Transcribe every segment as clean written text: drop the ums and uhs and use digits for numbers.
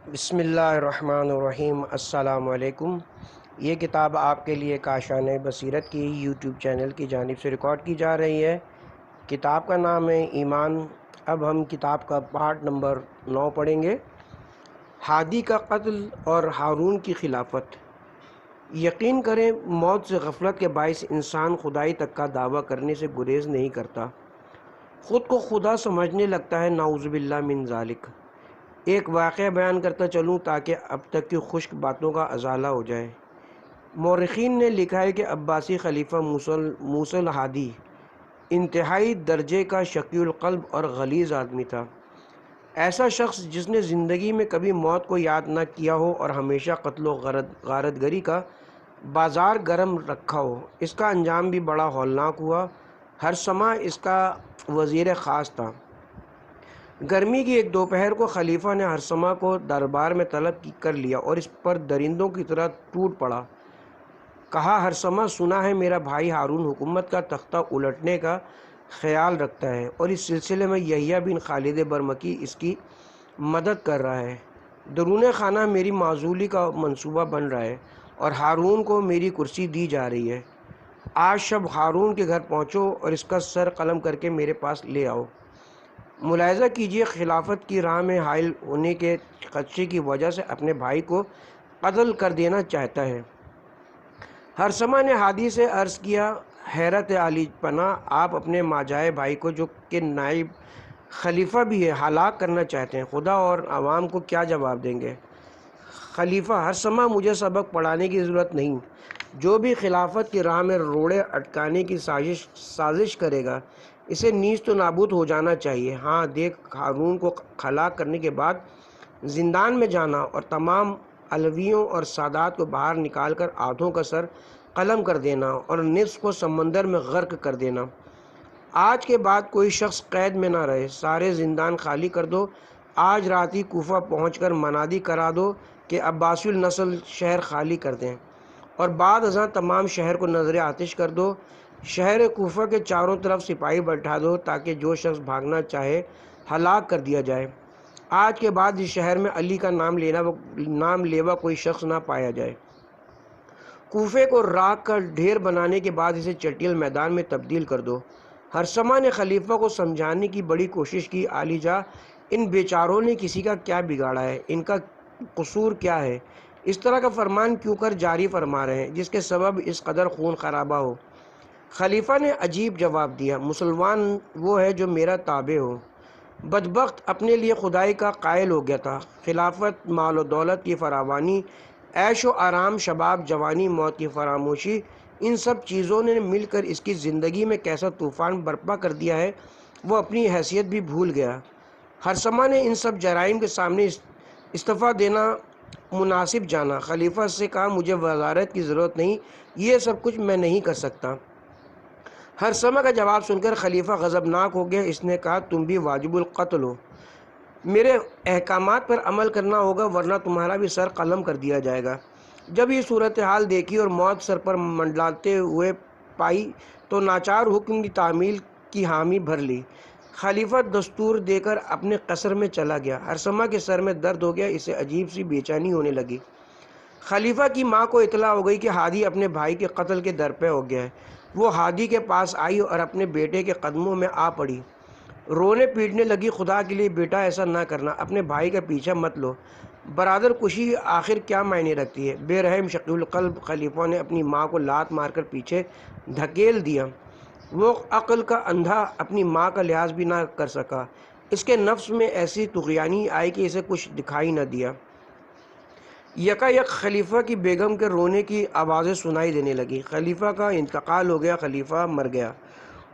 بسم اللہ الرحمن الرحیم۔ السلام علیکم۔ یہ کتاب آپ کے لیے کاشان بصیرت کی یوٹیوب چینل کی جانب سے ریکارڈ کی جا رہی ہے۔ کتاب کا نام ہے ایمان۔ اب ہم کتاب کا پارٹ نمبر 9 پڑھیں گے۔ ہادی کا قتل اور ہارون کی خلافت۔ یقین کریں موت سے غفلت کے باعث انسان خدائی تک کا دعویٰ کرنے سے گریز نہیں کرتا، خود کو خدا سمجھنے لگتا ہے، نعوذ باللہ من ذالک۔ ایک واقعہ بیان کرتا چلوں تاکہ اب تک کی خشک باتوں کا ازالہ ہو جائے۔ مورخین نے لکھا ہے کہ عباسی خلیفہ موسی الہادی انتہائی درجے کا شقی القلب اور غلیظ آدمی تھا۔ ایسا شخص جس نے زندگی میں کبھی موت کو یاد نہ کیا ہو اور ہمیشہ قتل و غارت گری کا بازار گرم رکھا ہو۔ اس کا انجام بھی بڑا ہولناک ہوا۔ ہر سما اس کا وزیر خاص تھا۔ گرمی کی ایک دوپہر کو خلیفہ نے ہرسمہ کو دربار میں طلب کر لیا اور اس پر درندوں کی طرح ٹوٹ پڑا۔ کہا، ہرسمہ، سنا ہے میرا بھائی ہارون حکومت کا تختہ الٹنے کا خیال رکھتا ہے اور اس سلسلے میں یحییٰ بن خالد برمکی اس کی مدد کر رہا ہے۔ درون خانہ میری معزولی کا منصوبہ بن رہا ہے اور ہارون کو میری کرسی دی جا رہی ہے۔ آج شب ہارون کے گھر پہنچو اور اس کا سر قلم کر کے میرے پاس لے آؤ۔ ملاحظہ کیجیے، خلافت کی راہ میں حائل ہونے کے خدشے کی وجہ سے اپنے بھائی کو قتل کر دینا چاہتا ہے۔ ہرسمہ نے ہادی سے عرض کیا، حیرت عالی پناہ، آپ اپنے ماجائے بھائی کو جو کہ نائب خلیفہ بھی ہے ہلاک کرنا چاہتے ہیں، خدا اور عوام کو کیا جواب دیں گے؟ خلیفہ، ہرسمہ، مجھے سبق پڑھانے کی ضرورت نہیں۔ جو بھی خلافت کی راہ میں روڑے اٹکانے کی سازش کرے گا اسے نیز تو نابود ہو جانا چاہیے۔ ہاں دیکھ، ہارون کو ہلاک کرنے کے بعد زندان میں جانا اور تمام علویوں اور سادات کو باہر نکال کر آدھوں کا سر قلم کر دینا اور نصف کو سمندر میں غرق کر دینا۔ آج کے بعد کوئی شخص قید میں نہ رہے، سارے زندان خالی کر دو۔ آج رات ہی کوفہ پہنچ کر منادی کرا دو کہ عباسی النسل شہر خالی کر دیں، اور بعد ازاں تمام شہر کو نظر آتش کر دو۔ شہر کوفہ کے چاروں طرف سپاہی بٹھا دو تاکہ جو شخص بھاگنا چاہے ہلاک کر دیا جائے۔ آج کے بعد اس شہر میں علی کا نام لیوا کوئی شخص نہ پایا جائے۔ کوفے کو راکھ کا ڈھیر بنانے کے بعد اسے چٹیل میدان میں تبدیل کر دو۔ ہرسمہ نے خلیفہ کو سمجھانے کی بڑی کوشش کی، عالی جاں، ان بیچاروں نے کسی کا کیا بگاڑا ہے؟ ان کا قصور کیا ہے؟ اس طرح کا فرمان کیوں کر جاری فرما رہے ہیں جس کے سبب اس قدر خون خرابہ ہو؟ خلیفہ نے عجیب جواب دیا، مسلمان وہ ہے جو میرا تابع ہو۔ بدبخت اپنے لیے خدائی کا قائل ہو گیا تھا۔ خلافت، مال و دولت کی فراوانی، عیش و آرام، شباب، جوانی، موت کی فراموشی، ان سب چیزوں نے مل کر اس کی زندگی میں کیسا طوفان برپا کر دیا ہے، وہ اپنی حیثیت بھی بھول گیا۔ ہرسمہ نے ان سب جرائم کے سامنے استعفیٰ دینا مناسب جانا۔ خلیفہ سے کہا، مجھے وزارت کی ضرورت نہیں، یہ سب کچھ میں نہیں کر سکتا۔ ہرسمہ کا جواب سن کر خلیفہ غضبناک ہو گیا۔ اس نے کہا، تم بھی واجب القتل ہو، میرے احکامات پر عمل کرنا ہوگا ورنہ تمہارا بھی سر قلم کر دیا جائے گا۔ جب یہ صورتحال دیکھی اور موت سر پر منڈلاتے ہوئے پائی تو ناچار حکم کی تعمیل کی حامی بھر لی۔ خلیفہ دستور دے کر اپنے قصر میں چلا گیا۔ ہرسمہ کے سر میں درد ہو گیا، اسے عجیب سی بے چینی ہونے لگی۔ خلیفہ کی ماں کو اطلاع ہو گئی کہ ہادی اپنے بھائی کے قتل کے درپے ہو گیا ہے۔ وہ ہادی کے پاس آئی اور اپنے بیٹے کے قدموں میں آ پڑی، رونے پیٹنے لگی، خدا کے لیے بیٹا ایسا نہ کرنا، اپنے بھائی کا پیچھا مت لو، برادر کشی آخر کیا معنی رکھتی ہے؟ بے رحم شقی القلب خلیفہ نے اپنی ماں کو لات مار کر پیچھے دھکیل دیا۔ وہ عقل کا اندھا اپنی ماں کا لحاظ بھی نہ کر سکا۔ اس کے نفس میں ایسی طغیانی آئی کہ اسے کچھ دکھائی نہ دیا۔ یکایک خلیفہ کی بیگم کے رونے کی آوازیں سنائی دینے لگی۔ خلیفہ کا انتقال ہو گیا، خلیفہ مر گیا۔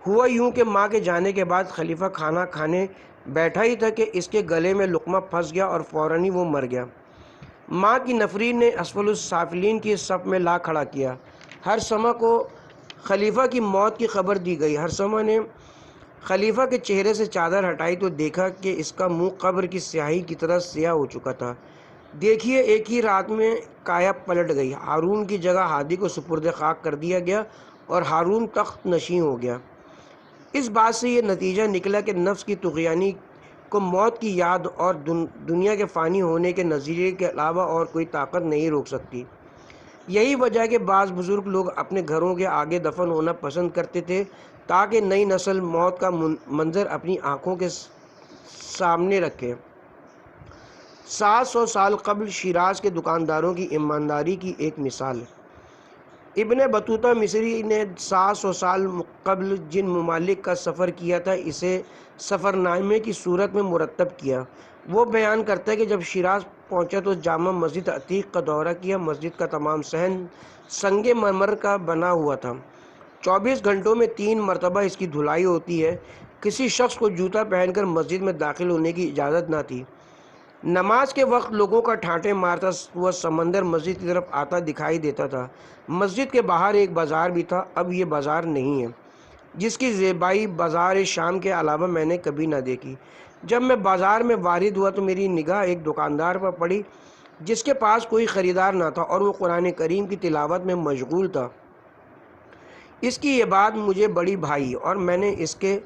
ہوا یوں کہ ماں کے جانے کے بعد خلیفہ کھانا کھانے بیٹھا ہی تھا کہ اس کے گلے میں لقمہ پھنس گیا اور فوراً ہی وہ مر گیا۔ ماں کی نفرین نے اسفل السافلین کی صف میں لا کھڑا کیا۔ ہرسمہ کو خلیفہ کی موت کی خبر دی گئی۔ ہرسمہ نے خلیفہ کے چہرے سے چادر ہٹائی تو دیکھا کہ اس کا منہ قبر کی سیاہی کی طرح سیاہ ہو چکا تھا۔ دیکھیے، ایک ہی رات میں کایا پلٹ گئی۔ ہارون کی جگہ ہادی کو سپرد خاک کر دیا گیا اور ہارون تخت نشین ہو گیا۔ اس بات سے یہ نتیجہ نکلا کہ نفس کی طغیانی کو موت کی یاد اور دنیا کے فانی ہونے کے نظریے کے علاوہ اور کوئی طاقت نہیں روک سکتی۔ یہی وجہ ہے کہ بعض بزرگ لوگ اپنے گھروں کے آگے دفن ہونا پسند کرتے تھے تاکہ نئی نسل موت کا منظر اپنی آنکھوں کے سامنے رکھے۔ 700 سال قبل شیراز کے دکانداروں کی ایمانداری کی ایک مثال۔ ابن بطوطہ مصری نے 700 سال قبل جن ممالک کا سفر کیا تھا اسے سفر نامے کی صورت میں مرتب کیا۔ وہ بیان کرتا ہے کہ جب شیراز پہنچا تو جامع مسجد عتیق کا دورہ کیا۔ مسجد کا تمام صحن سنگ مرمر کا بنا ہوا تھا۔ 24 گھنٹوں میں 3 مرتبہ اس کی دھلائی ہوتی ہے۔ کسی شخص کو جوتا پہن کر مسجد میں داخل ہونے کی اجازت نہ تھی۔ نماز کے وقت لوگوں کا ٹھاٹھے مارتا ہوا سمندر مسجد کی طرف آتا دکھائی دیتا تھا۔ مسجد کے باہر ایک بازار بھی تھا، اب یہ بازار نہیں ہے، جس کی زیبائی بازار شام کے علاوہ میں نے کبھی نہ دیکھی۔ جب میں بازار میں وارد ہوا تو میری نگاہ ایک دکاندار پر پڑی جس کے پاس کوئی خریدار نہ تھا اور وہ قرآن کریم کی تلاوت میں مشغول تھا۔ اس کی یہ بات مجھے بڑی بھائی اور میں نے اس کے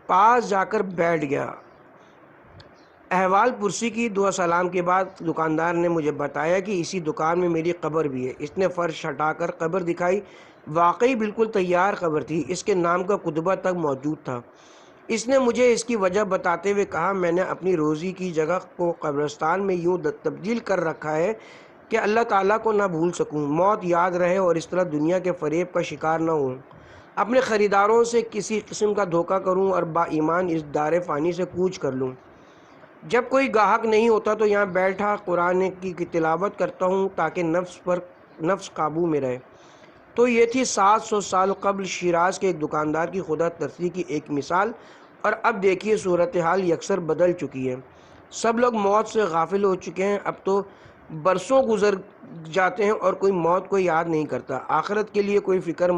پاس جا کر بیٹھ گیا۔ احوال پرسی کی، دعا سلام کے بعد دکاندار نے مجھے بتایا کہ اسی دکان میں میری قبر بھی ہے۔ اس نے فرش ہٹا کر قبر دکھائی، واقعی بالکل تیار قبر تھی، اس کے نام کا کتبہ تک موجود تھا۔ اس نے مجھے اس کی وجہ بتاتے ہوئے کہا، میں نے اپنی روزی کی جگہ کو قبرستان میں یوں تبدیل کر رکھا ہے کہ اللہ تعالیٰ کو نہ بھول سکوں، موت یاد رہے اور اس طرح دنیا کے فریب کا شکار نہ ہوں، اپنے خریداروں سے کسی قسم کا دھوکہ کروں اور با ایمان اس دار فانی سے کوچ کر لوں۔ جب کوئی گاہک نہیں ہوتا تو یہاں بیٹھا قرآن کی تلاوت کرتا ہوں تاکہ نفس قابو میں رہے۔ تو یہ تھی 700 سال قبل شیراز کے ایک دکاندار کی خدا ترسی کی ایک مثال، اور اب دیکھیے صورتحال یکسر بدل چکی ہے۔ سب لوگ موت سے غافل ہو چکے ہیں، اب تو برسوں گزر جاتے ہیں اور کوئی موت کو یاد نہیں کرتا، آخرت کے لیے کوئی فکر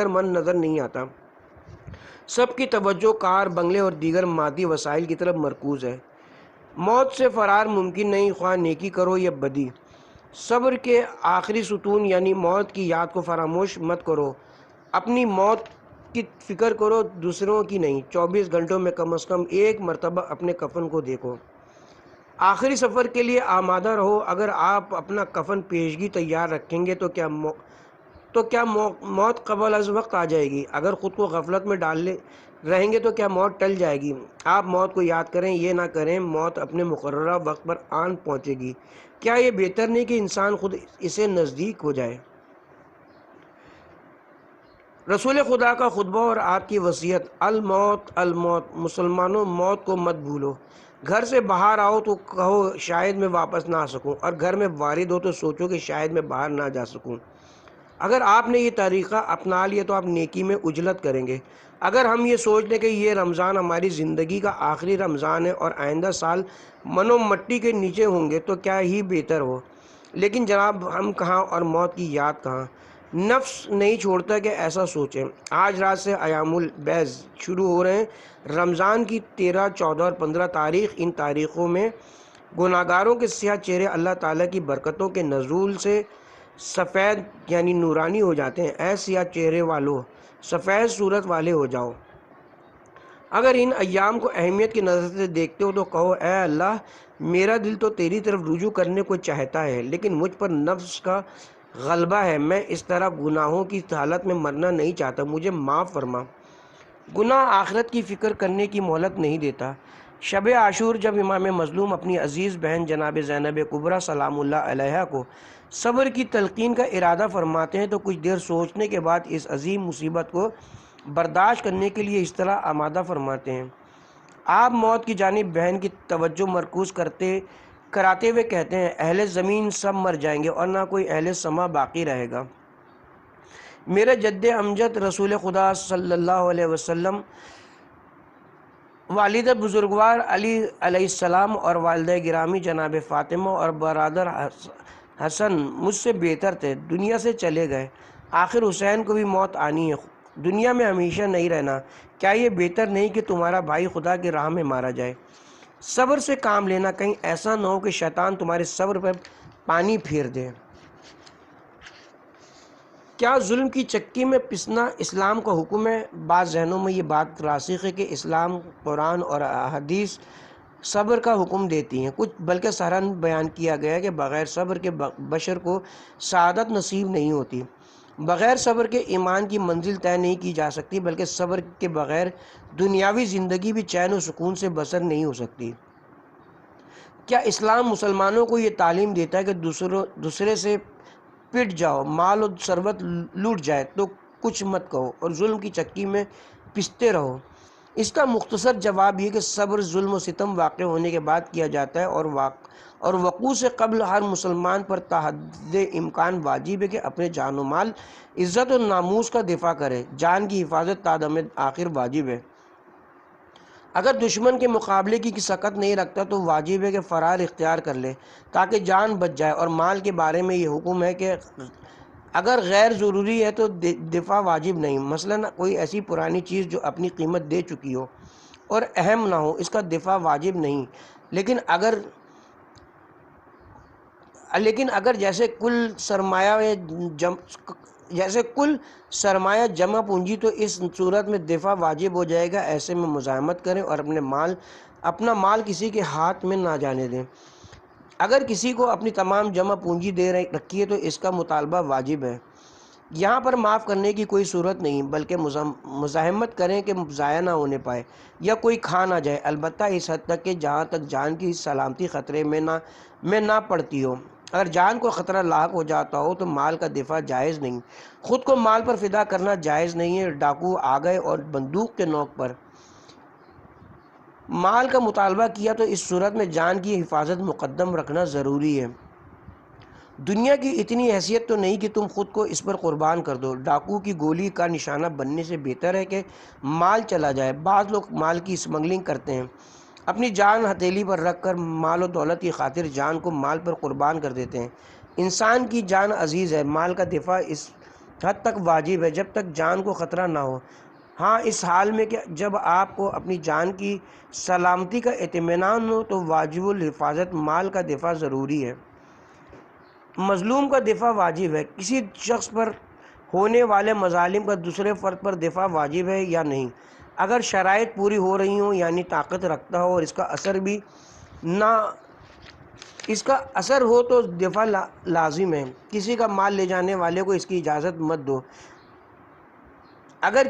مند نظر نہیں آتا۔ سب کی توجہ کار، بنگلے اور دیگر مادی وسائل کی طرف مرکوز ہے۔ موت سے فرار ممکن نہیں، خواہ نیکی کرو یا بدی۔ صبر کے آخری ستون یعنی موت کی یاد کو فراموش مت کرو، اپنی موت کی فکر کرو، دوسروں کی نہیں۔ 24 گھنٹوں میں کم از کم ایک مرتبہ اپنے کفن کو دیکھو۔ آخری سفر کے لیے آمادہ رہو۔ اگر آپ اپنا کفن پیشگی تیار رکھیں گے تو کیا موت قبل از وقت آ جائے گی؟ اگر خود کو غفلت میں ڈالے رہیں گے تو کیا موت ٹل جائے گی؟ آپ موت کو یاد کریں، یہ نہ کریں موت اپنے مقررہ وقت پر آن پہنچے گی۔ کیا یہ بہتر نہیں کہ انسان خود اسے نزدیک ہو جائے؟ رسول خدا کا خطبہ اور آپ کی وصیت، الموت الموت، مسلمانوں موت کو مت بھولو۔ گھر سے باہر آؤ تو کہو شاید میں واپس نہ آ سکوں، اور گھر میں وارد ہو تو سوچو کہ شاید میں باہر نہ جا سکوں۔ اگر آپ نے یہ طریقہ اپنا لیا تو آپ نیکی میں عجلت کریں گے۔ اگر ہم یہ سوچ لیں کہ یہ رمضان ہماری زندگی کا آخری رمضان ہے اور آئندہ سال منو مٹی کے نیچے ہوں گے تو کیا ہی بہتر ہو۔ لیکن جناب ہم کہاں اور موت کی یاد کہاں؟ نفس نہیں چھوڑتا کہ ایسا سوچیں۔ آج رات سے ایام البیض شروع ہو رہے ہیں۔ رمضان کی 13، 14 اور 15 تاریخ، ان تاریخوں میں گناہگاروں کے سیاہ چہرے اللہ تعالیٰ کی برکتوں کے نزول سے سفید یعنی نورانی ہو جاتے ہیں۔ اے سیاہ چہرے والو، سفید صورت والے ہو جاؤ۔ اگر ان ایام کو اہمیت کی نظر سے دیکھتے ہو تو کہو، اے اللہ میرا دل تو تیری طرف رجوع کرنے کو چاہتا ہے لیکن مجھ پر نفس کا غلبہ ہے، میں اس طرح گناہوں کی حالت میں مرنا نہیں چاہتا، مجھے معاف فرما۔ گناہ آخرت کی فکر کرنے کی مہلت نہیں دیتا۔ شب عاشور جب امام مظلوم اپنی عزیز بہن جناب زینب کبریٰ سلام اللہ علیہا کو صبر کی تلقین کا ارادہ فرماتے ہیں تو کچھ دیر سوچنے کے بعد اس عظیم مصیبت کو برداشت کرنے کے لیے اس طرح آمادہ فرماتے ہیں۔ آپ موت کی جانب بہن کی توجہ مرکوز کراتے ہوئے کہتے ہیں، اہل زمین سب مر جائیں گے اور نہ کوئی اہل سما باقی رہے گا۔ میرے جد امجد رسول خدا صلی اللہ علیہ وسلم، والد بزرگوار علی علیہ السلام اور والدہ گرامی جناب فاطمہ اور برادر حسن مجھ سے بہتر تھے، دنیا سے چلے گئے۔ آخر حسین کو بھی موت آنی ہے، دنیا میں ہمیشہ نہیں رہنا۔ کیا یہ بہتر نہیں کہ تمہارا بھائی خدا کی راہ میں مارا جائے؟ صبر سے کام لینا، کہیں ایسا نہ ہو کہ شیطان تمہارے صبر پر پانی پھیر دے۔ کیا ظلم کی چکی میں پسنا اسلام کا حکم ہے؟ بعض ذہنوں میں یہ بات راسخ ہے کہ اسلام، قرآن اور احادیث صبر کا حکم دیتی ہیں، کچھ بلکہ سرن بیان کیا گیا ہے کہ بغیر صبر کے بشر کو سعادت نصیب نہیں ہوتی۔ بغیر صبر کے ایمان کی منزل طے نہیں کی جا سکتی، بلکہ صبر کے بغیر دنیاوی زندگی بھی چین و سکون سے بسر نہیں ہو سکتی۔ کیا اسلام مسلمانوں کو یہ تعلیم دیتا ہے کہ دوسرے سے پٹ جاؤ، مال و ثروت لوٹ جائے تو کچھ مت کہو اور ظلم کی چکی میں پستے رہو؟ اس کا مختصر جواب یہ کہ صبر ظلم و ستم واقع ہونے کے بعد کیا جاتا ہے، اور وقوع سے قبل ہر مسلمان پر تا حد امکان واجب ہے کہ اپنے جان و مال، عزت و ناموس کا دفاع کرے۔ جان کی حفاظت تا دم آخر واجب ہے۔ اگر دشمن کے مقابلے کی سکت نہیں رکھتا تو واجب ہے کہ فرار اختیار کر لے تاکہ جان بچ جائے، اور مال کے بارے میں یہ حکم ہے کہ اگر غیر ضروری ہے تو دفاع واجب نہیں۔ مثلا کوئی ایسی پرانی چیز جو اپنی قیمت دے چکی ہو اور اہم نہ ہو، اس کا دفاع واجب نہیں، لیکن اگر جیسے کل سرمایہ جمع پونجی تو اس صورت میں دفاع واجب ہو جائے گا۔ ایسے میں مزاحمت کریں اور اپنا مال کسی کے ہاتھ میں نہ جانے دیں۔ اگر کسی کو اپنی تمام جمع پونجی دے رکھی ہے تو اس کا مطالبہ واجب ہے۔ یہاں پر معاف کرنے کی کوئی صورت نہیں، بلکہ مزاحمت کریں کہ ضائع نہ ہونے پائے یا کوئی کھا نہ جائے، البتہ اس حد تک کہ جہاں تک جان کی سلامتی خطرے میں نہ پڑتی ہو۔ اگر جان کو خطرہ لاحق ہو جاتا ہو تو مال کا دفاع جائز نہیں۔ خود کو مال پر فدا کرنا جائز نہیں ہے۔ ڈاکو آ گئے اور بندوق کے نوک پر مال کا مطالبہ کیا تو اس صورت میں جان کی حفاظت مقدم رکھنا ضروری ہے۔ دنیا کی اتنی حیثیت تو نہیں کہ تم خود کو اس پر قربان کر دو۔ ڈاکو کی گولی کا نشانہ بننے سے بہتر ہے کہ مال چلا جائے۔ بعض لوگ مال کی اسمگلنگ کرتے ہیں، اپنی جان ہتھیلی پر رکھ کر مال و دولت کی خاطر جان کو مال پر قربان کر دیتے ہیں۔ انسان کی جان عزیز ہے، مال کا دفاع اس حد تک واجب ہے جب تک جان کو خطرہ نہ ہو۔ ہاں، اس حال میں کہ جب آپ کو اپنی جان کی سلامتی کا اطمینان ہو تو واجب الحفاظت مال کا دفاع ضروری ہے۔ مظلوم کا دفاع واجب ہے۔ کسی شخص پر ہونے والے مظالم کا دوسرے فرد پر دفاع واجب ہے یا نہیں؟ اگر شرائط پوری ہو رہی ہوں، یعنی طاقت رکھتا ہو اور اس کا اثر ہو تو دفاع لازم ہے۔ کسی کا مال لے جانے والے کو اس کی اجازت مت دو۔ اگر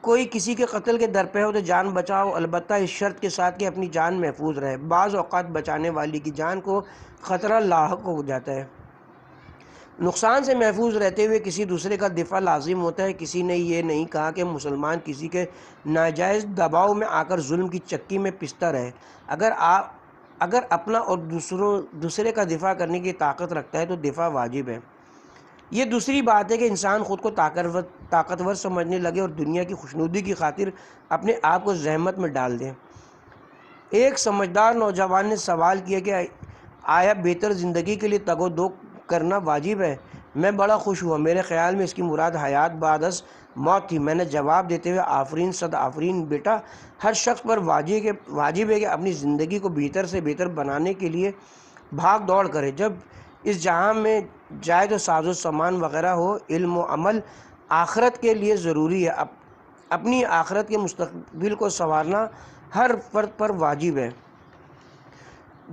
کوئی کسی کے قتل کے درپے ہو تو جان بچاؤ، البتہ اس شرط کے ساتھ کہ اپنی جان محفوظ رہے۔ بعض اوقات بچانے والی کی جان کو خطرہ لاحق ہو جاتا ہے۔ نقصان سے محفوظ رہتے ہوئے کسی دوسرے کا دفاع لازم ہوتا ہے۔ کسی نے یہ نہیں کہا کہ مسلمان کسی کے ناجائز دباؤ میں آ کر ظلم کی چکی میں پستا رہے۔ اگر اپنا اور دوسرے کا دفاع کرنے کی طاقت رکھتا ہے تو دفاع واجب ہے۔ یہ دوسری بات ہے کہ انسان خود کو طاقتور سمجھنے لگے اور دنیا کی خوشنودی کی خاطر اپنے آپ کو زحمت میں ڈال دے۔ ایک سمجھدار نوجوان نے سوال کیا کہ آیا بہتر زندگی کے لیے تگ و دو کرنا واجب ہے؟ میں بڑا خوش ہوا، میرے خیال میں اس کی مراد حیات بعد از موت تھی۔ میں نے جواب دیتے ہوئے آفرین صد آفرین بیٹا، ہر شخص پر واجب ہے کہ اپنی زندگی کو بہتر سے بہتر بنانے کے لیے بھاگ دوڑ کرے۔ جب اس جہاں میں جائے تو ساز و سامان وغیرہ ہو، علم و عمل آخرت کے لیے ضروری ہے۔ اپنی آخرت کے مستقبل کو سنوارنا ہر فرد پر واجب ہے۔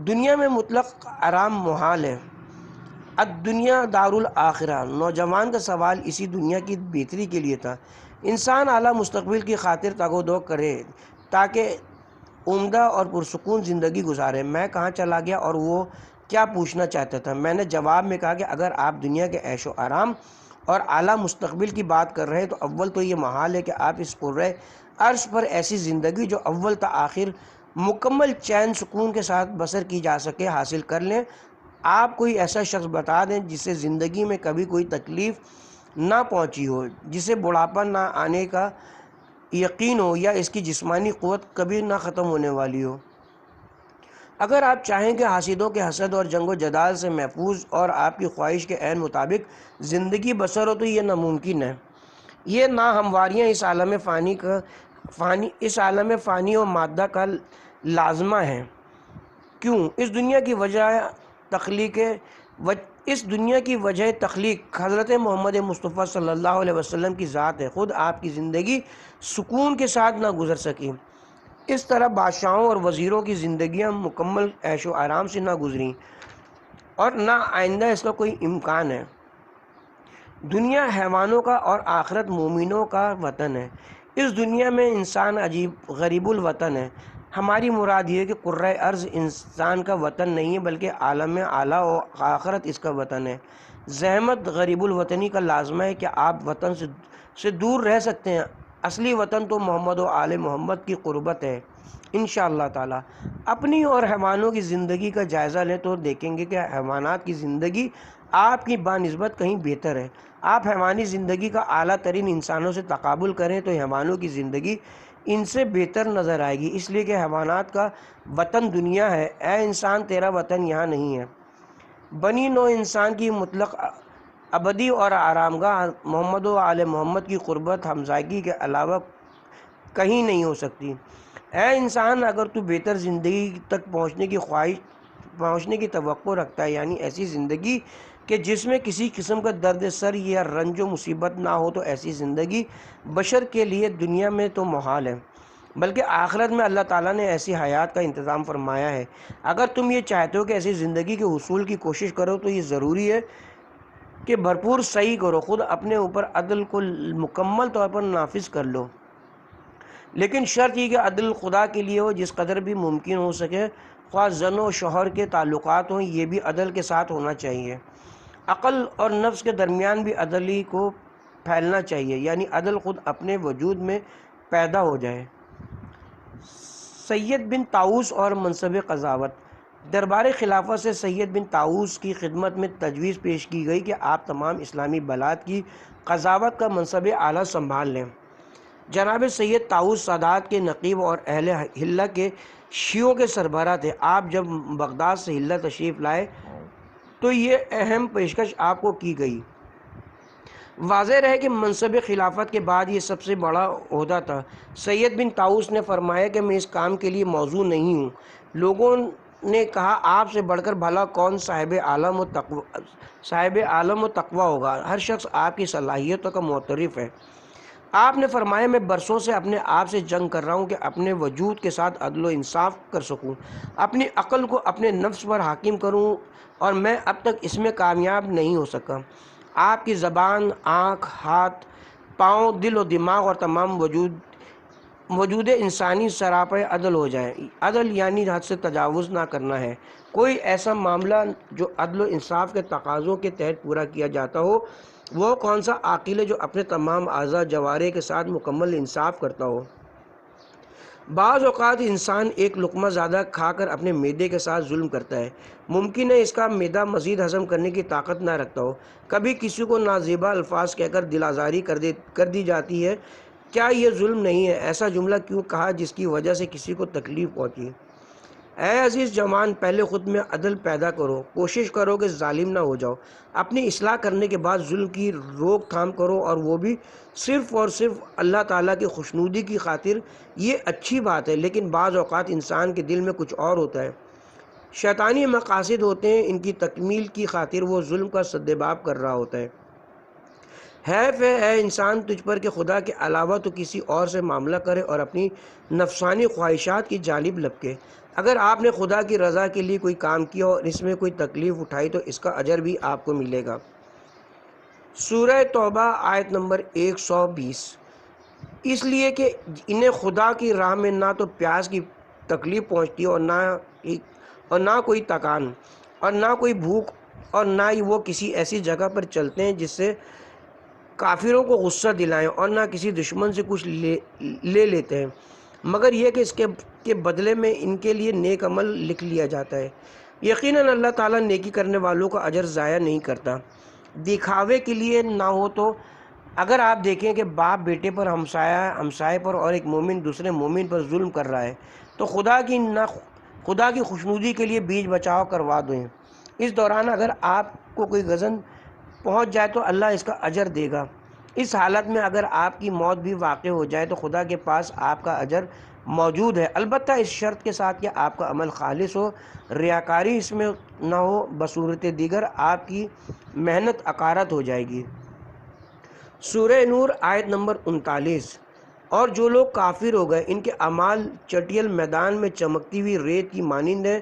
دنیا میں مطلق آرام محال ہے۔ الدنیا دار الاخرہ۔ نوجوان کا سوال اسی دنیا کی بہتری کے لیے تھا۔ انسان اعلیٰ مستقبل کی خاطر تگ و دو کرے تاکہ عمدہ اور پرسکون زندگی گزارے۔ میں کہاں چلا گیا اور وہ کیا پوچھنا چاہتا تھا؟ میں نے جواب میں کہا کہ اگر آپ دنیا کے عیش و آرام اور اعلیٰ مستقبل کی بات کر رہے ہیں تو اول تو یہ محال ہے کہ آپ اس پرِ عرش پر ایسی زندگی جو اول تا آخر مکمل چین سکون کے ساتھ بسر کی جا سکے حاصل کر لیں۔ آپ کوئی ایسا شخص بتا دیں جسے زندگی میں کبھی کوئی تکلیف نہ پہنچی ہو، جسے بڑھاپا نہ آنے کا یقین ہو یا اس کی جسمانی قوت کبھی نہ ختم ہونے والی ہو۔ اگر آپ چاہیں کہ حاسدوں کے حسد اور جنگ و جدال سے محفوظ اور آپ کی خواہش کے عین مطابق زندگی بسر ہو تو یہ ناممکن ہے۔ یہ ناہمواریاں اس عالم فانی و مادہ کا لازمہ ہیں۔ کیوں؟ اس دنیا کی وجہ تخلیق اس دنیا کی وجہ تخلیق حضرت محمد مصطفیٰ صلی اللہ علیہ وسلم کی ذات ہے، خود آپ کی زندگی سکون کے ساتھ نہ گزر سکی۔ اس طرح بادشاہوں اور وزیروں کی زندگیاں مکمل عیش و آرام سے نہ گزریں، اور نہ آئندہ اس کا کوئی امکان ہے۔ دنیا حیوانوں کا اور آخرت مومنوں کا وطن ہے۔ اس دنیا میں انسان عجیب غریب الوطن ہے۔ ہماری مراد یہ ہے کہ کرۂ ارض انسان کا وطن نہیں ہے، بلکہ عالم اعلیٰ و آخرت اس کا وطن ہے۔ زحمت غریب الوطنی کا لازمہ ہے کہ آپ وطن سے دور رہ سکتے ہیں۔ اصلی وطن تو محمد و آل محمد کی قربت ہے۔ انشاءاللہ تعالی اپنی اور حیوانوں کی زندگی کا جائزہ لیں تو دیکھیں گے کہ حیوانات کی زندگی آپ کی بانسبت کہیں بہتر ہے۔ آپ حیوانی زندگی کا اعلیٰ ترین انسانوں سے تقابل کریں تو حیوانوں کی زندگی ان سے بہتر نظر آئے گی، اس لیے کہ حیوانات کا وطن دنیا ہے۔ اے انسان، تیرا وطن یہاں نہیں ہے۔ بنی نوع انسان کی مطلق ابدی اور آرامگاہ محمد و آل محمد کی قربت ہمزاگی کے علاوہ کہیں نہیں ہو سکتی۔ اے انسان، اگر تو بہتر زندگی تک پہنچنے کی توقع رکھتا ہے، یعنی ایسی زندگی کہ جس میں کسی قسم کا درد سر یا رنج و مصیبت نہ ہو، تو ایسی زندگی بشر کے لیے دنیا میں تو محال ہے، بلکہ آخرت میں اللہ تعالیٰ نے ایسی حیات کا انتظام فرمایا ہے۔ اگر تم یہ چاہتے ہو کہ ایسی زندگی کے حصول کی کوشش کرو تو یہ ضروری ہے کہ بھرپور صحیح کرو، خود اپنے اوپر عدل کو مکمل طور پر نافذ کر لو، لیکن شرط یہ کہ عدل خدا کے لیے ہو، جس قدر بھی ممکن ہو سکے۔ خواہ زن و شوہر کے تعلقات ہوں، یہ بھی عدل کے ساتھ ہونا چاہیے۔ عقل اور نفس کے درمیان بھی عدل ہی کو پھیلنا چاہیے، یعنی عدل خود اپنے وجود میں پیدا ہو جائے۔ سید بن طاؤس اور منصب قضاوت۔ دربار خلافت سے سید بن طاؤس کی خدمت میں تجویز پیش کی گئی کہ آپ تمام اسلامی بلاد کی قضاوت کا منصب اعلیٰ سنبھال لیں۔ جناب سید طاؤس سادات کے نقیب اور اہل حلہ کے شیعوں کے سربراہ تھے۔ آپ جب بغداد سے حلہ تشریف لائے تو یہ اہم پیشکش آپ کو کی گئی۔ واضح رہے کہ منصب خلافت کے بعد یہ سب سے بڑا عہدہ تھا۔ سید بن طاؤس نے فرمایا کہ میں اس کام کے لیے موزوں نہیں ہوں۔ لوگوں نے کہا، آپ سے بڑھ کر بھلا کون صاحب عالم و تقوی ہوگا؟ ہر شخص آپ کی صلاحیتوں کا معترف ہے۔ آپ نے فرمایا، میں برسوں سے اپنے آپ سے جنگ کر رہا ہوں کہ اپنے وجود کے ساتھ عدل و انصاف کر سکوں، اپنی عقل کو اپنے نفس پر حاکم کروں، اور میں اب تک اس میں کامیاب نہیں ہو سکا۔ آپ کی زبان، آنکھ، ہاتھ، پاؤں، دل و دماغ اور تمام وجود انسانی سراپے عدل ہو جائے۔ عدل یعنی حد سے تجاوز نہ کرنا ہے۔ کوئی ایسا معاملہ جو عدل و انصاف کے تقاضوں کے تحت پورا کیا جاتا ہو، وہ کون سا عاقل ہے جو اپنے تمام اعضاء جوارح کے ساتھ مکمل انصاف کرتا ہو؟ بعض اوقات انسان ایک لقمہ زیادہ کھا کر اپنے معدے کے ساتھ ظلم کرتا ہے۔ ممکن ہے اس کا معدہ مزید ہضم کرنے کی طاقت نہ رکھتا ہو۔ کبھی کسی کو نازیبا الفاظ کہہ کر دل آزاری کر دی جاتی ہے۔ کیا یہ ظلم نہیں ہے؟ ایسا جملہ کیوں کہا جس کی وجہ سے کسی کو تکلیف پہنچی؟ اے عزیز جوان، پہلے خود میں عدل پیدا کرو، کوشش کرو کہ ظالم نہ ہو جاؤ۔ اپنی اصلاح کرنے کے بعد ظلم کی روک تھام کرو، اور وہ بھی صرف اور صرف اللہ تعالیٰ کی خوشنودی کی خاطر۔ یہ اچھی بات ہے، لیکن بعض اوقات انسان کے دل میں کچھ اور ہوتا ہے، شیطانی مقاصد ہوتے ہیں، ان کی تکمیل کی خاطر وہ ظلم کا سدباب کر رہا ہوتا ہے۔ حیف ہے اے انسان تجھ پر کہ خدا کے علاوہ تو کسی اور سے معاملہ کرے اور اپنی نفسانی خواہشات کی جانب لپکے۔ اگر آپ نے خدا کی رضا کے لیے کوئی کام کیا اور اس میں کوئی تکلیف اٹھائی تو اس کا اجر بھی آپ کو ملے گا۔ سورہ توبہ آیت نمبر 120۔ اس لیے کہ انہیں خدا کی راہ میں نہ تو پیاس کی تکلیف پہنچتی اور نہ کوئی تکان اور نہ کوئی بھوک، اور نہ ہی وہ کسی ایسی جگہ پر چلتے ہیں جس سے کافروں کو غصہ دلائیں، اور نہ کسی دشمن سے کچھ لے لیتے ہیں، مگر یہ کہ اس کے بدلے میں ان کے لیے نیک عمل لکھ لیا جاتا ہے۔ یقیناً اللہ تعالیٰ نیکی کرنے والوں کا اجر ضائع نہیں کرتا۔ دکھاوے کے لیے نہ ہو تو اگر آپ دیکھیں کہ باپ بیٹے پر، ہمسائے پر اور ایک مومن دوسرے مومن پر ظلم کر رہا ہے تو خدا کی خوشنودی کے لیے بیچ بچاؤ کروا دیں۔ اس دوران اگر آپ کو کوئی غضن پہنچ جائے تو اللہ اس کا اجر دے گا۔ اس حالت میں اگر آپ کی موت بھی واقع ہو جائے تو خدا کے پاس آپ کا اجر موجود ہے، البتہ اس شرط کے ساتھ کہ آپ کا عمل خالص ہو، ریاکاری اس میں نہ ہو، بصورت دیگر آپ کی محنت عقارت ہو جائے گی۔ سورہ نور آیت نمبر 39۔ اور جو لوگ کافر ہو گئے ان کے اعمال چٹیل میدان میں چمکتی ہوئی ریت کی مانند ہے،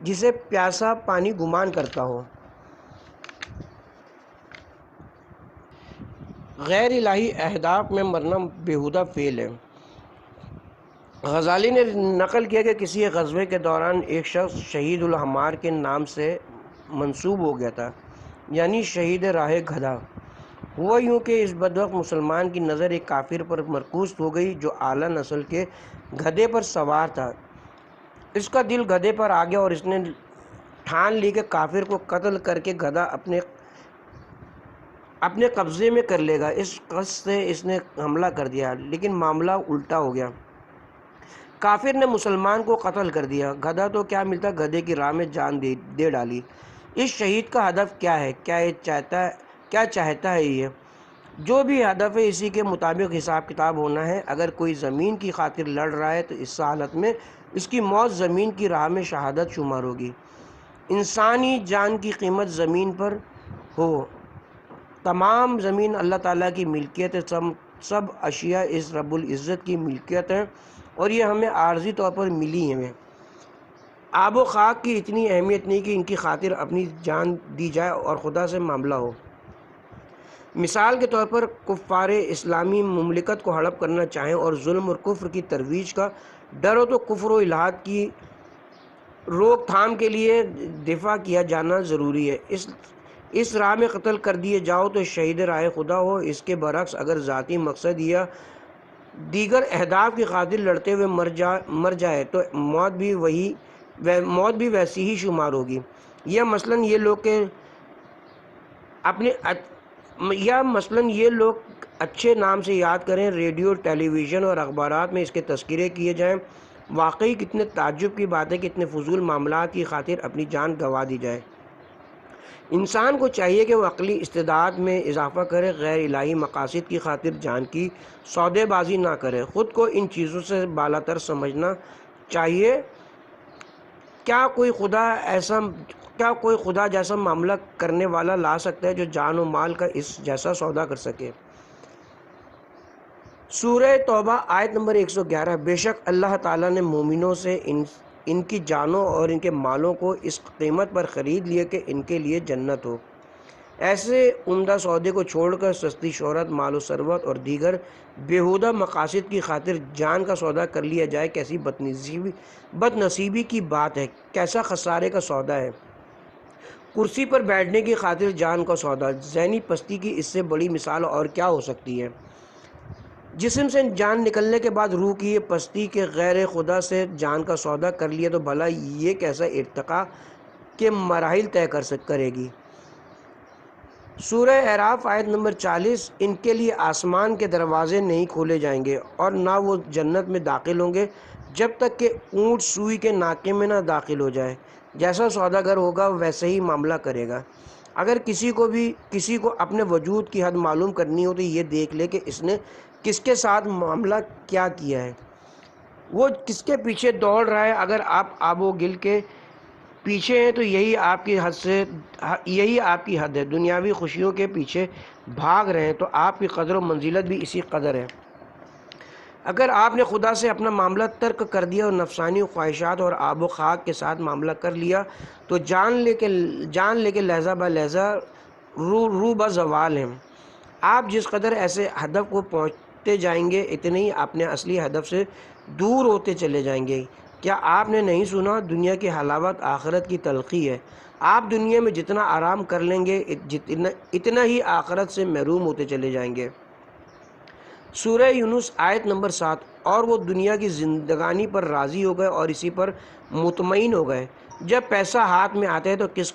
جسے پیاسا پانی گمان کرتا ہو۔ غیر الہی اہداف میں مرنا بیہودہ فعل ہے۔ غزالی نے نقل کیا کہ کسی غزوے کے دوران ایک شخص شہید الحمار کے نام سے منسوب ہو گیا تھا، یعنی شہید راہ گدھا۔ ہوا یوں کہ اس بدبخت مسلمان کی نظر ایک کافر پر مرکوز ہو گئی جو اعلیٰ نسل کے گدھے پر سوار تھا۔ اس کا دل گدھے پر آ گیا اور اس نے ٹھان لی کہ کافر کو قتل کر کے گدھا اپنے قبضے میں کر لے گا۔ اس قصد سے اس نے حملہ کر دیا، لیکن معاملہ الٹا ہو گیا۔ کافر نے مسلمان کو قتل کر دیا، گدھا تو کیا ملتا، گدھے کی راہ میں جان دے ڈالی۔ اس شہید کا ہدف کیا ہے؟ کیا چاہتا ہے یہ؟ جو بھی ہدف ہے اسی کے مطابق حساب کتاب ہونا ہے۔ اگر کوئی زمین کی خاطر لڑ رہا ہے تو اس حالت میں اس کی موت زمین کی راہ میں شہادت شمار ہوگی۔ انسانی جان کی قیمت زمین پر ہو۔ تمام زمین اللہ تعالیٰ کی ملکیت ہے، سب اشیاء اس رب العزت کی ملکیت ہیں اور یہ ہمیں عارضی طور پر ملی ہیں۔ آب و خاک کی اتنی اہمیت نہیں کہ ان کی خاطر اپنی جان دی جائے اور خدا سے معاملہ ہو۔ مثال کے طور پر کفار اسلامی مملکت کو ہڑپ کرنا چاہیں اور ظلم اور کفر کی ترویج کا ڈر ہو تو کفر و الحاد کی روک تھام کے لیے دفاع کیا جانا ضروری ہے۔ اس راہ میں قتل کر دیے جاؤ تو شہید راہ خدا ہو۔ اس کے برعکس اگر ذاتی مقصد یا دیگر اہداف کی خاطر لڑتے ہوئے مر جائے تو موت بھی ویسی ہی شمار ہوگی۔ یا مثلاً یہ لوگ اچھے نام سے یاد کریں، ریڈیو، ٹیلی ویژن اور اخبارات میں اس کے تذکرے کیے جائیں۔ واقعی کتنے تعجب کی بات ہے کہ اتنے فضول معاملات کی خاطر اپنی جان گنوا دی جائے۔ انسان کو چاہیے کہ وہ عقلی استعداد میں اضافہ کرے، غیر الہی مقاصد کی خاطر جان کی سودے بازی نہ کرے، خود کو ان چیزوں سے بالاتر سمجھنا چاہیے۔ کیا کوئی خدا جیسا معاملہ کرنے والا لا سکتا ہے جو جان و مال کا اس جیسا سودا کر سکے؟ سورہ توبہ آیت نمبر 111۔ بے شک اللہ تعالیٰ نے مومنوں سے ان کی جانوں اور ان کے مالوں کو اس قیمت پر خرید لیا کہ ان کے لیے جنت ہو۔ ایسے عمدہ سودے کو چھوڑ کر سستی شہرت، مال و ثروت اور دیگر بیہودہ مقاصد کی خاطر جان کا سودا کر لیا جائے، کیسی بد نصیبی کی بات ہے، کیسا خسارے کا سودا ہے۔ کرسی پر بیٹھنے کی خاطر جان کا سودا، ذہنی پستی کی اس سے بڑی مثال اور کیا ہو سکتی ہے؟ جسم سے جان نکلنے کے بعد روح کی یہ پستی کہ غیر خدا سے جان کا سودا کر لیا تو بھلا یہ کیسا ارتقاء کے مراحل طے کرے گی۔ سورہ اعراف آیت نمبر 40۔ ان کے لیے آسمان کے دروازے نہیں کھولے جائیں گے اور نہ وہ جنت میں داخل ہوں گے جب تک کہ اونٹ سوئی کے ناکے میں نہ داخل ہو جائے۔ جیسا سوداگر ہوگا ویسے ہی معاملہ کرے گا۔ اگر کسی کو اپنے وجود کی حد معلوم کرنی ہو تو یہ دیکھ لے کہ اس نے کس کے ساتھ معاملہ کیا کیا ہے، وہ کس کے پیچھے دوڑ رہا ہے۔ اگر آپ آب و گل کے پیچھے ہیں تو یہی آپ کی حد ہے، دنیاوی خوشیوں کے پیچھے بھاگ رہے ہیں تو آپ کی قدر و منزلت بھی اسی قدر ہے۔ اگر آپ نے خدا سے اپنا معاملہ ترک کر دیا اور نفسانی خواہشات اور آب و خاک کے ساتھ معاملہ کر لیا تو جان لے کے لحظہ بہ لحظہ رو بہ زوال ہیں۔ آپ جس قدر ایسے ہدف کو پہنچتے جائیں گے اتنے ہی اپنے اصلی ہدف سے دور ہوتے چلے جائیں گے۔ کیا آپ نے نہیں سنا، دنیا کی حلاوت آخرت کی تلخی ہے۔ آپ دنیا میں جتنا آرام کر لیں گے اتنا ہی آخرت سے محروم ہوتے چلے جائیں گے۔ سورہ یونس آیت نمبر 7۔ اور وہ دنیا کی زندگانی پر راضی ہو گئے اور اسی پر مطمئن ہو گئے۔ جب پیسہ ہاتھ میں آتا ہے تو کس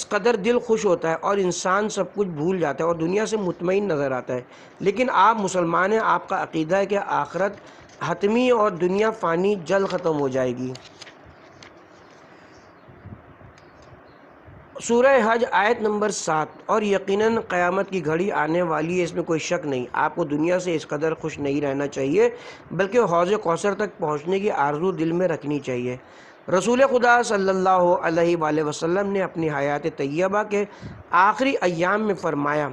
قدر دل خوش ہوتا ہے اور انسان سب کچھ بھول جاتا ہے اور دنیا سے مطمئن نظر آتا ہے۔ لیکن آپ مسلمان ہیں، آپ کا عقیدہ ہے کہ آخرت حتمی اور دنیا فانی، جلد ختم ہو جائے گی۔ سورہ حج آیت نمبر 7، اور یقیناً قیامت کی گھڑی آنے والی ہے، اس میں کوئی شک نہیں۔ آپ کو دنیا سے اس قدر خوش نہیں رہنا چاہیے بلکہ حوض کوثر تک پہنچنے کی آرزو دل میں رکھنی چاہیے۔ رسول خدا صلی اللہ علیہ وآلہ وسلم نے اپنی حیات طیبہ کے آخری ایام میں فرمایا،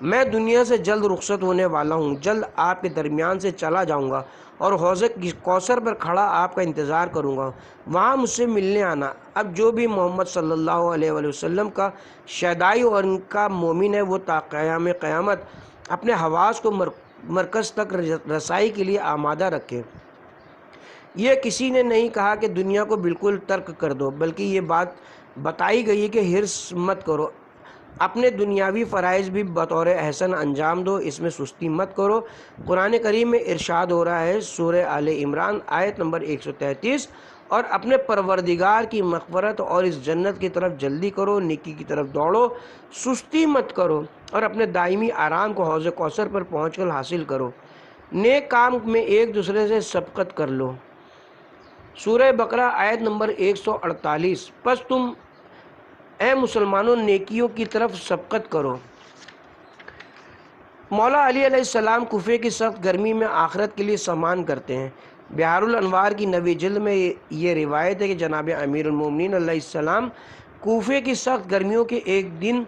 میں دنیا سے جلد رخصت ہونے والا ہوں، جلد آپ کے درمیان سے چلا جاؤں گا اور حوض کوثر پر کھڑا آپ کا انتظار کروں گا، وہاں مجھ سے ملنے آنا۔ اب جو بھی محمد صلی اللہ علیہ وآلہ وسلم کا شیدائی اور ان کا مومن ہے، وہ تا قیام قیامت اپنے حواس کو مرکز تک رسائی کے لیے آمادہ رکھے۔ یہ کسی نے نہیں کہا کہ دنیا کو بالکل ترک کر دو، بلکہ یہ بات بتائی گئی ہے کہ حرص مت کرو، اپنے دنیاوی فرائض بھی بطور احسن انجام دو، اس میں سستی مت کرو۔ قرآن کریم میں ارشاد ہو رہا ہے، سورہ آل عمران آیت نمبر 133، اور اپنے پروردگار کی مغفرت اور اس جنت کی طرف جلدی کرو، نیکی کی طرف دوڑو، سستی مت کرو، اور اپنے دائمی آرام کو حوض کوثر پر پہنچ کر حاصل کرو۔ نیک کام میں ایک دوسرے سے سبقت کر لو۔ سورہ بقرہ آیت نمبر 148، پس تم اے مسلمانوں نیکیوں کی طرف سبقت کرو۔ مولا علی علیہ السلام کوفے کی سخت گرمی میں آخرت کے لیے سامان کرتے ہیں۔ بہار الانوار کی 9ویں جلد میں یہ روایت ہے کہ جناب امیر المومنین علیہ السلام کوفے کی سخت گرمیوں کے ایک دن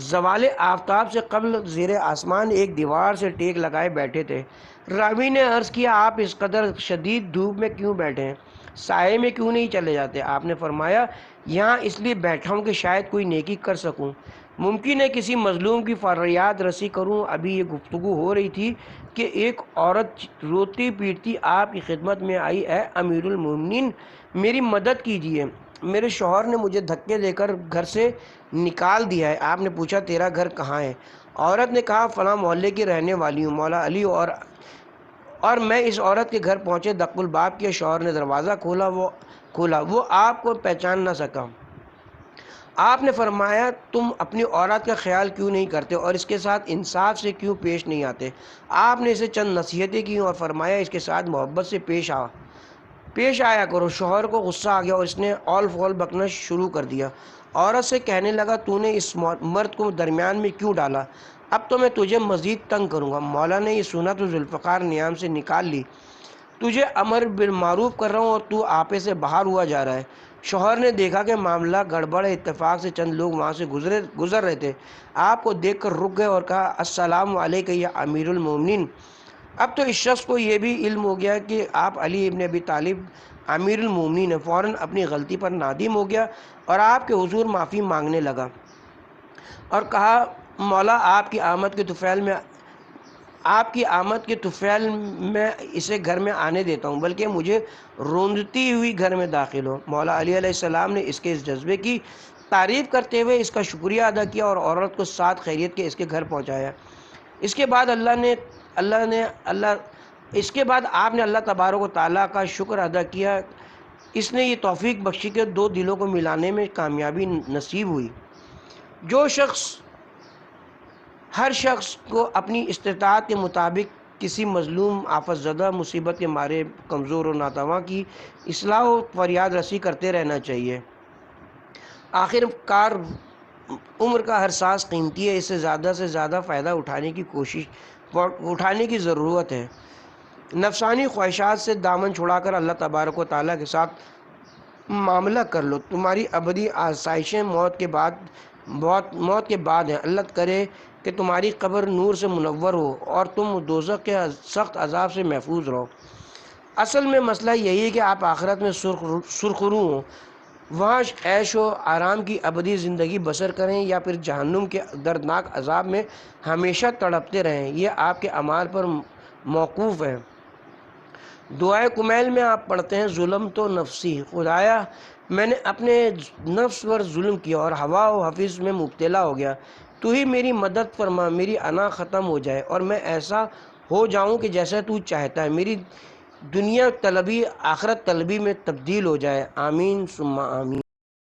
زوال آفتاب سے قبل زیر آسمان ایک دیوار سے ٹیک لگائے بیٹھے تھے۔ راوی نے عرض کیا، آپ اس قدر شدید دھوپ میں کیوں بیٹھے ہیں؟ سائے میں کیوں نہیں چلے جاتے؟ آپ نے فرمایا، یہاں اس لیے بیٹھا ہوں کہ شاید کوئی نیکی کر سکوں، ممکن ہے کسی مظلوم کی فریاد رسی کروں۔ ابھی یہ گفتگو ہو رہی تھی کہ ایک عورت روتی پیٹتی آپ کی خدمت میں آئی، اے امیر المومنین میری مدد کیجیے، میرے شوہر نے مجھے دھکے دے کر گھر سے نکال دیا ہے۔ آپ نے پوچھا، تیرا گھر کہاں ہے؟ عورت نے کہا، فلاں محلے کی رہنے والی ہوں مولا علی، اور میں اس عورت کے گھر پہنچے، دق الباب کیا، شوہر نے دروازہ کھولا، وہ آپ کو پہچان نہ سکا۔ آپ نے فرمایا، تم اپنی عورت کا خیال کیوں نہیں کرتے اور اس کے ساتھ انصاف سے کیوں پیش نہیں آتے؟ آپ نے اسے چند نصیحتیں کی اور فرمایا، اس کے ساتھ محبت سے پیش آیا کرو۔ شوہر کو غصہ آ گیا اور اس نے اول فول بکنا شروع کر دیا۔ عورت سے کہنے لگا، تو نے اس مرد کو درمیان میں کیوں ڈالا؟ اب تو میں تجھے مزید تنگ کروں گا۔ مولا نے یہ سنا تو ذوالفقار نیام سے نکال لی، تجھے امر بالمعروف کر رہا ہوں اور تو آپے سے باہر ہوا جا رہا ہے۔ شوہر نے دیکھا کہ معاملہ گڑبڑ ہے، اتفاق سے چند لوگ وہاں سے گزر رہے تھے، آپ کو دیکھ کر رک گئے اور کہا، السلام علیکم یا امیر المومنین۔ اب تو اس شخص کو یہ بھی علم ہو گیا کہ آپ علی ابن ابی طالب امیر المومنین ہیں، فوراً اپنی غلطی پر نادم ہو گیا اور آپ کے حضور معافی مانگنے لگا اور کہا، مولا آپ کی آمد کے طفیل میں اسے گھر میں آنے دیتا ہوں، بلکہ مجھے روندتی ہوئی گھر میں داخل ہو۔ مولا علی علیہ السلام نے اس کے اس جذبے کی تعریف کرتے ہوئے اس کا شکریہ ادا کیا اور عورت کو ساتھ خیریت کے اس کے گھر پہنچایا۔ اس کے بعد آپ نے اللہ تبارک و تعالیٰ کا شکر ادا کیا، اس نے یہ توفیق بخشی کہ دو دلوں کو ملانے میں کامیابی نصیب ہوئی۔ ہر شخص کو اپنی استطاعت کے مطابق کسی مظلوم، آفت زدہ، مصیبت کے مارے کمزور و ناتواں کی اصلاح و فریاد رسی کرتے رہنا چاہیے۔ آخر کار عمر کا ہر سانس قیمتی ہے، اس سے زیادہ فائدہ اٹھانے کی ضرورت ہے۔ نفسانی خواہشات سے دامن چھڑا کر اللہ تبارک و تعالیٰ کے ساتھ معاملہ کر لو، تمہاری ابدی آسائشیں موت کے بعد ہیں۔ اللہ کرے کہ تمہاری قبر نور سے منور ہو اور تم دوزخ کے سخت عذاب سے محفوظ رہو۔ اصل میں مسئلہ یہی ہے کہ آپ آخرت میں سرخرو ہوں، وہاں عیش و آرام کی ابدی زندگی بسر کریں یا پھر جہنم کے دردناک عذاب میں ہمیشہ تڑپتے رہیں، یہ آپ کے اعمال پر موقوف ہے۔ دعائے کمیل میں آپ پڑھتے ہیں، ظلم تو نفسی، خدایا میں نے اپنے نفس پر ظلم کیا اور ہوا و حفظ میں مبتلا ہو گیا، تو ہی میری مدد فرما، میری انا ختم ہو جائے اور میں ایسا ہو جاؤں کہ جیسا تو چاہتا ہے، میری دنیا طلبی آخرت طلبی میں تبدیل ہو جائے۔ آمین ثم آمین۔